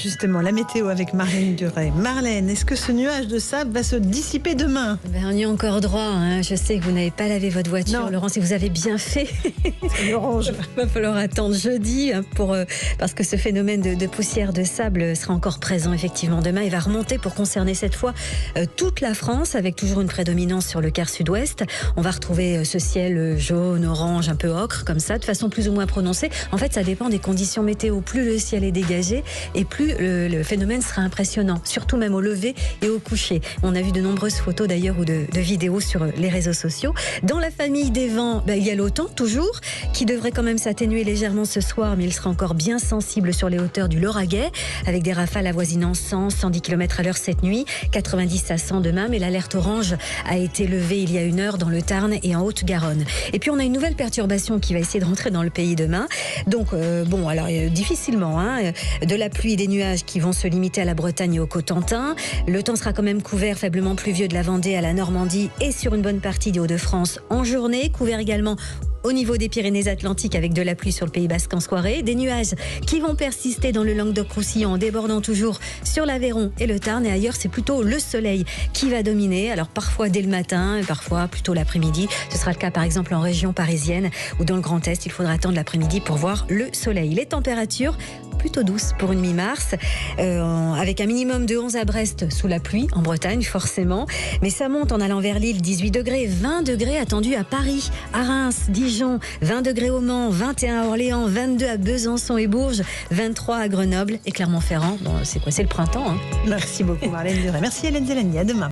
justement la météo avec Marlène Duret. Marlène, est-ce que ce nuage de sable va se dissiper demain? On y a encore droit. Je sais que vous n'avez pas lavé votre voiture, non. Laurence, et vous avez bien fait. C'est l'orange. Il va falloir attendre jeudi parce que ce phénomène de poussière de sable sera encore présent effectivement demain. Il va remonter pour concerner cette fois toute la France, avec toujours une prédominance sur le quart sud-ouest. On va retrouver ce ciel jaune, orange, un peu ocre, comme ça, de façon plus ou moins prononcée. En fait, ça dépend des conditions météo. Plus le ciel est dégagé et plus le phénomène sera impressionnant, surtout même au lever et au coucher. On a vu de nombreuses photos d'ailleurs ou de vidéos sur les réseaux sociaux. Dans la famille des vents, il y a l'OTAN toujours, qui devrait quand même s'atténuer légèrement ce soir, mais il sera encore bien sensible sur les hauteurs du Lauragais, avec des rafales avoisinant 100-110 km à l'heure cette nuit, 90 à 100 demain, mais l'alerte orange a été levée il y a 1 heure dans le Tarn et en Haute-Garonne. Et puis on a une nouvelle perturbation qui va essayer de rentrer dans le pays demain. Donc difficilement, de la pluie et des nuages qui vont se limiter à la Bretagne et au Cotentin. Le temps sera quand même couvert, faiblement pluvieux de la Vendée à la Normandie et sur une bonne partie des Hauts-de-France en journée, couvert également au niveau des Pyrénées-Atlantiques avec de la pluie sur le Pays Basque en soirée. Des nuages qui vont persister dans le Languedoc-Roussillon en débordant toujours sur l'Aveyron et le Tarn. Et ailleurs, c'est plutôt le soleil qui va dominer. Alors parfois dès le matin, parfois plutôt l'après-midi. Ce sera le cas par exemple en région parisienne ou dans le Grand Est. Il faudra attendre l'après-midi pour voir le soleil. Les températures plutôt douces pour une mi-mars, avec un minimum de 11 à Brest sous la pluie, en Bretagne forcément. Mais ça monte en allant vers Lille, 18 degrés, 20 degrés attendus à Paris, à Reims, Dijon, 20 degrés au Mans, 21 à Orléans, 22 à Besançon et Bourges, 23 à Grenoble et Clermont-Ferrand. Bon, c'est quoi? C'est le printemps. Merci beaucoup Marlène Duret. Merci Hélène Zélani. À demain.